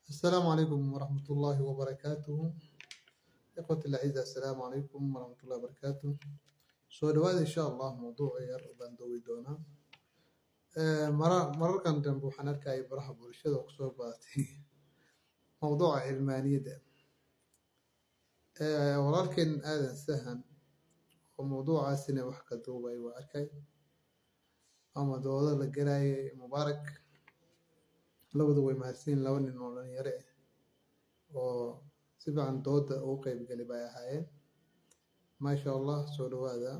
السلام عليكم ورحمة الله وبركاته. إخوتي الأعزاء، السلام عليكم ورحمة الله وبركاته. سو dhawaada insha Allah mawduuc yar baan doowi doonaa. Mararkan dambe waxaan arkayay baraha bulshada oo kusoo badatay mawduuca cilmaaniyadda. Walaalkeen aadan sahan oo mawduucaasina wax ka duubay waa arkay, ama doodo la galayay mubaarak. labadu way mahadsan laba nin oo dhalinyaro ah oo si fiican dooda ugu qayb galay bay ahaayeen. maasha Allah, soo dhawaada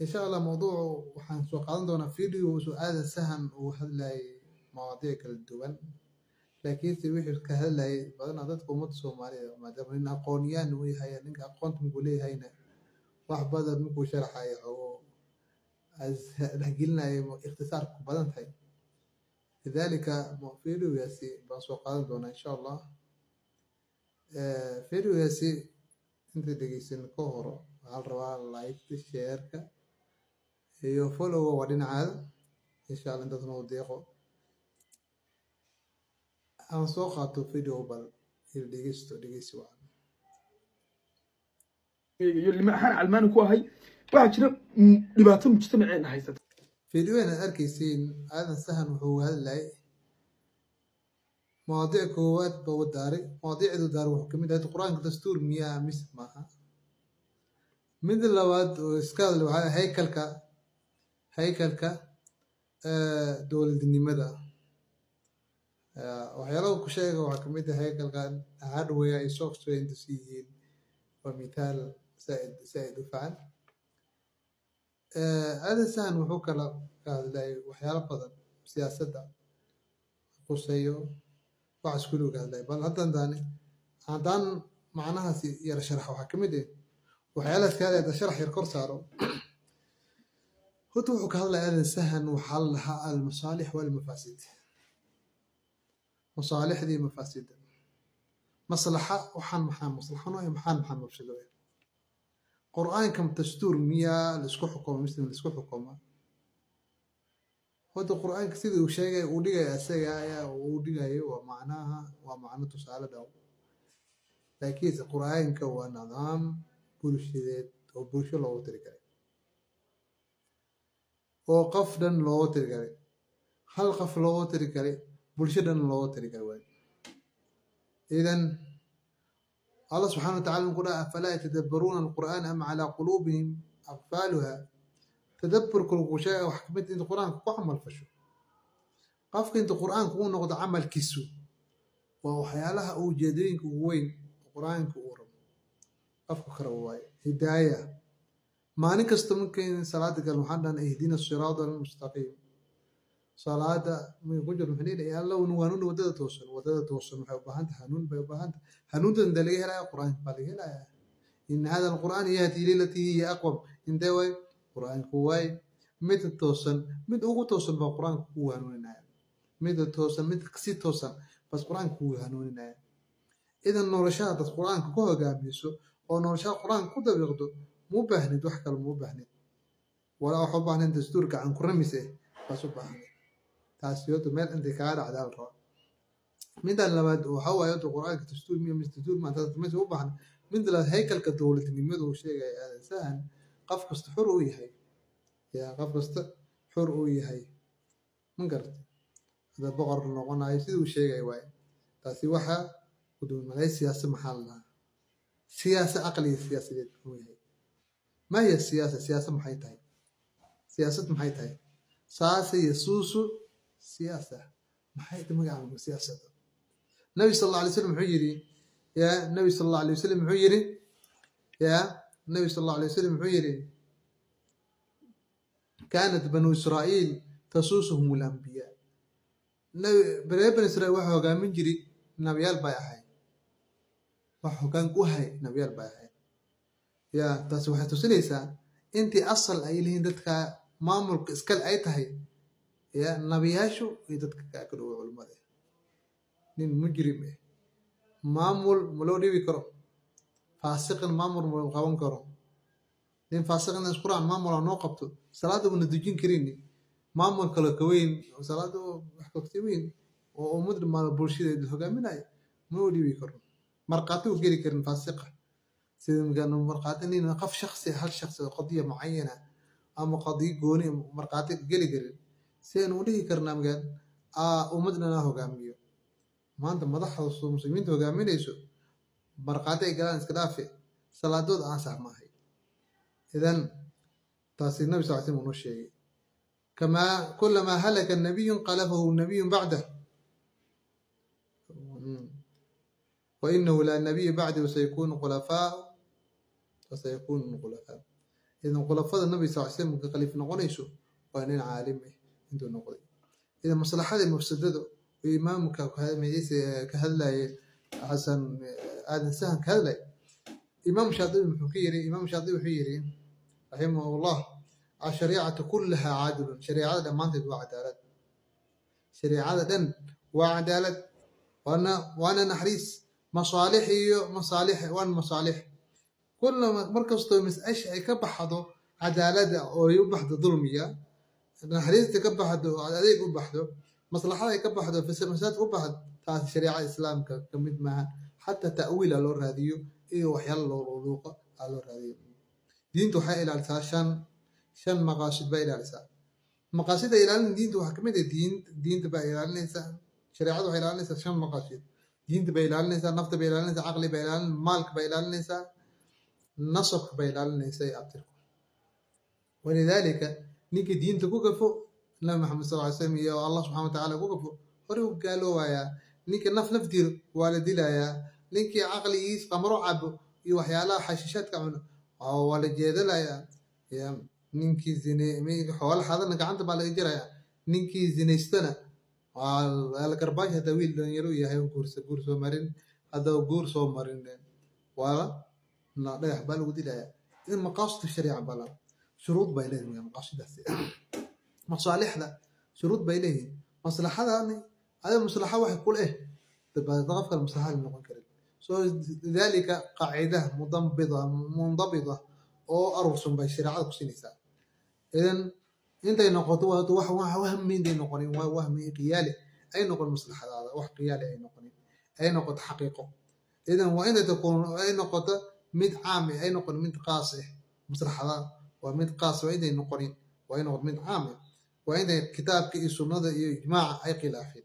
insha Allah. mawduucu waxaan soo qaadan doonaa video soo aadan sahan uu hadlayay mawaadiic kala duwan, laakiinse wixii ka hadlayay badanaa dadka ummadda Soomaaliyeed maadaama nin aqoon-yahan uu yahay, ninka aqoonta uu leeyahayna wax badan markuu sharaxayo oo dhexgelinayo ikhtisaarku badan tahay. lidaalika videogaasi baan soo qaadan doonaa insha Allah. videogaasi inta dhegeysan ka hor waxaa la rabaa like, share-ka iyo follow-ga waa dhinacaada insha Allah. intaas noo deeqo aan soo qaato video bal dhegeysi wacan. iyo limaxaan calmaani ku ahay waxaa jira dhibaato mujtamaceena haysata. videogan aad arkaysiin aadan sahan wuxuu hadlayay mawaadiic koowaad ba u daaray. mawaadiicdu daaray wuxuu kamid ahay qur-aanka dastuur miyaa mise maaha. mid labaad oo iska hadlay waxaa haykalka dowladnimada. waxyaalaha ku sheega waxaa kamid ah haykalkan hardware iyo software inta yihiin waa mithaal zaaid u fiican. aadan sahan wuxuu kala ka hadlay waxyaalo badan siyaasadda quseeyo wax isku loo hadlay, bal haddaan macnahaasi yara sharax. waxaa kamid ah waxyaalahaas ka hadlaya sharax yar kor saaro. horta wuxuu ka hadlaya aadan sahan waxaa la dhahaa almasaalix walmafaasid. masaalixdii mafaasidda. maslaxa waxaan maxaa maslaxano maxaa mafsado. qur-aanka dastuur miyaa la isku xukumo mise la isku xukuma. horta qur-aanka sidii uu sheegay uu dhigaya isaga ayaa uu dhigayo waa macno tusaale dhow, laakiinse qur-aanka waa nidaam bulshadeed oo bulsho loogu tirigalay, oo qof dhan loogu tirigalay, hal qof loogu tirigalay, bulsho dhan loogu tirigalay. idan Allah subxaanahu wa tacaala wuxuu dhahay afalaa yatadabbaruuna alqur'aana am calaa quluubihim aqfaaluha. tadabburku wuxuu sheegay wax kamid inta qur-aanka ku camal fasho. qofka inta qur-aanka uu noqdo camalkiisu waa waxyaalaha ujeedooyinka ugu weyn qur-aanka uu rabo qofka kale waaye hidaaya. maalin kasta markay salaada gal waxaan dhahnay ihdina siraada almustaqiim. salaada markay ku jirto maxay leeyahay alla waanu wadada toosan. wadada toosan waxay u baahan tahay hanuun bay u baahan tahay. hanuunta inta laga helaya qur-aanka baa laga helaya. in hada alqur'aan yahdi lilatii hiya aqwam. intee waay qur-aanku waay mid toosan, mid ugu toosan baa qur-aanka kugu hanuuninaya. mid toosan, mid si toosan bas qur-aanka kugu hanuuninaya. idan noloshaha dad qur-aanka ku hogaamiso oo noloshaha qur-aanka ku dabiiqdo muu baahnid wax kale muu baahnid. walaa wax u baahnid dastuur gacan ku ramise bas u baahnid. taasi horta meel intay kaga dhacdaa la rabaa. midaan labaad waxaa waaye horta qur-aanka dastuur miya mise dastuur maanta meesha u baahan. mid labaad haykalka dowladnimada uu sheegaya aadan sahan qof kasta xur uu yahay. qof kasta xur uu yahay ma garata. hada boqor noqonayo sidii uu sheegay waaye. taasi waxaa u dowlmaday siyaasa maxaa la dhahaa siyaasa aqliga siyaasadeed uu yahay. ma hiya siyaasa. siyaasa maxay tahay. siyaasad maxay tahay. saasa yasuusu siyaasa maxay tahay magaca siyaasada. nabi sallallahu alayhi wasallam wuxuu yiri nabi sallallahu alayhi wasallam wuxuu yiri nabi sallallahu alayhi wasallam wuxuu yiri كانت بنو إسرائيل تسوسهم الأنبياء. بني إسرائيل waxaa hogaamin jiray nabiyaal bay ahayd. wax hoggaan ku hay nabiyaal bay ahayd. taasi waxay tusinaysaa intii asal ay leeyihiin dadka maamulka iskale ay tahay nabiyaashu iyo dadka ka dhow culimada. nin mujrim ah maamul ma loo dhiibi karo. faasiqan maamul ma loo qaban karo. nin faasiqan isquraan maamul noo qabto salaada una dujin karin maamul kale ka weyn salaada wax ka weyn وأمد ما البولشيد الهجامين ما هو اللي بيكرر مرقاته وجري كرن فاسقة سيدنا كانوا مرقاتني نقف شخصي هل شخص قضية معينة أما قضية جوني مرقاتي جري سينوليه كرنا مجال أمدنا هجاميو ما أنت مضح المسلمين هجامين يسوع مرقاتي كلام إسكلافي صلاة دود أنصح ما هي إذن تاسي النبي صلى الله عليه وسلم ونشيء كما كلما هلك النبي انقلبه النبي بعده وإنه لا نبي بعده وسيكون خلفاء وسيكون خلفاء إذا خلفاء النبي صلى الله عليه وسلم كخليفة نقوليشو وأنين عالمه عنده نقولي إذا مصلحة المفسدة وإمامك كهذا مجلس كهذا حسن آدم سهل كهذا إمام شاطبي محيري رحمه الله الشريعة كلها عادل شريعة ما أنت وعدالة شريعة دن وعدالة وأنا نحريس مصالحي مصالح كل ما مركز تومس أشياء كبحضه عدالة أو يبحث ظلمية نحريس تكبحضه عدالة يبحثه مصلحة يكبحضه في سمسات يبحث تاع الشريعة الإسلام كمد معها حتى تأويل الأمر هذه إيه وحيال الوضوء الأمر هذه دين تحيل على شن مقاصد بين الإنسان مقاصد إلى دين تحكمه دين تبع إلى الإنسان شريعة تبع إلى الإنسان شن مقاصد دين تبع إلى الإنسان نفط تبع إلى الإنسان عقل تبع إلى الإنسان مال تبع إلى الإنسان نصب تبع إلى الإنسان أبتر ولذلك نيجي دين تكوكفو لا محمد صلى الله عليه وسلم يا الله سبحانه وتعالى كوكفو هو قالوا يا نيجي نفدير والدي لا يا نيجي عقل يس قمرو عبو يوحيالا حشيشات كمان أو ولا جيدا يا نينكي زيني مي حوال هذا نقعد بالله يجرا نينكي زيني استنا على كرباج هتويل دون يرو يهاي كورس مارين هذا كورس مارين ولا لا ده يحبال ودي لا إذا مقاصد الشريعة بلا شروط بيله مقاصد مصالح لا شروط بيله مصلحة هذا مصلحة واحد يقول إيه تبقى ضغط المصلحة اللي نقول كده ذلك قاعدة منضبطة أو أرسم بالشريعة كسينيسا إذن أنت نقطة وهم مين دي نقولي وهم قيالي أي نقول مصلحة هذا وح قيالي أي نقولي أي نقطة حقيقة إذن وأنت تكون أي نقطة مد عامة أي نقطة مد قاصح مصلحة هذا ومد قاصح وأنت نقولي وأي نقطة مد عامة وأنت كتاب كإسناد إجماع أي خلاف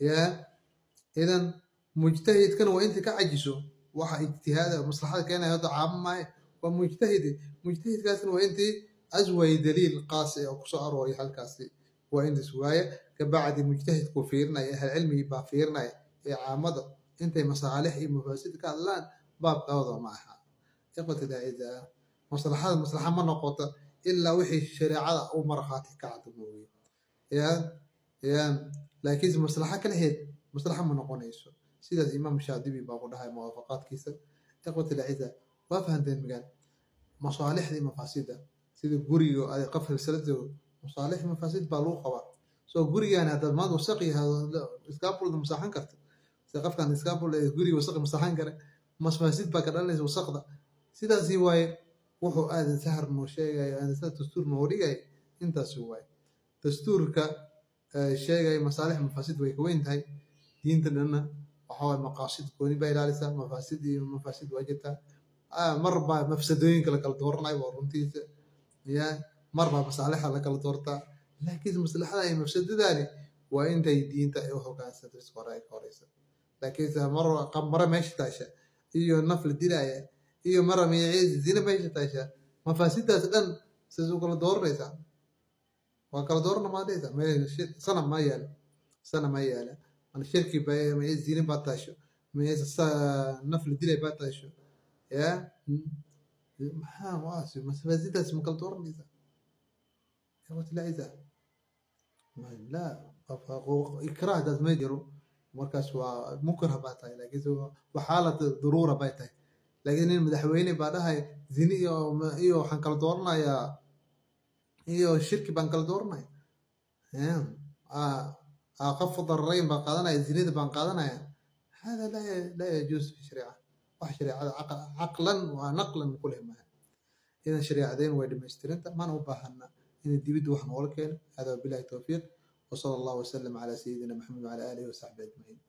يا إذن مجتهد كان وأنت كعجزه وح اجتهاد مصلحة كان هذا عامة ومجتهد كان وأنت أزوي دليل قاسي أو قصار وريح الكاسي وأنت سوايا كبعد مجتهد كفيرنا يا العلم يبقى فيرنا يا عامضة أنت مصالح مفاسد كاللان باب قوضة معها يقول إذا مصلحة ما نقطة إلا وحي الشريعة أو مرخاتي كعدموي يا لكن مصلحة كالهيد مصلحة ما نقونيسو سيدا الإمام الشاذلي باقول هاي موافقات كيسة يقول إذا وافهم ذي المجال مصالح دي مفاسدة سيدا قريو أي قفل السلطة مصالح مفاسد بالوقة قريو أنا هذا ما وسقي هذا إسكابول مساحن كرت سقف كان إسكابول قريو وسقي مساحن كرت مفاسد بكرة وسقط سيدا زواي وحو هذا سهر موشي هذا سهر دستور موري أنت سواي دستور شيء مصالح مفاسد وين هاي دين تلنا وحاول مقاصد كوني بايلالسا مفاسد وجدتها مرة مفسدين كلا دورنا ورنتيس يا مرة مصالح على كلا دورتا لكن مصلحة هي مفسد ذلك وين دين تأيوه كان سترس وراي كوريسا لكن إذا مرة ماشي تاشا إيو النفل الدراية إيو مرة ميعيز زين ماشي تاشا مفاسدها سدن سيزو كلا دور ريسا وكلا دورنا ما ديسا سنة ما يالا أنا شركي باي ميز زين باتاشو ميز نفل الدراية باتاشو يا ها واسف مفاسدها اسمه كلا دور ريسا يا وقت لا إذا لا إكراه ده ما يجرو مركز ومكره باتاي لكن وحالة ضرورة باتاي لكن المدحويني بعدها زيني إيو حنكل دورنا يا إيو الشركة بانكل دورنا يا أخفض الرين بانقادنا زيني بانقادنا يا هذا لا يجوز في الشريعة وشريعة عقلا ونقلا من كلهم إذا شريعتين ويد مسترين ما نوبهنا إن الدبيد وحنا ولكن هذا بالله التوفيق وصلى الله وسلم على سيدنا محمد وعلى آله وصحبه أجمعين.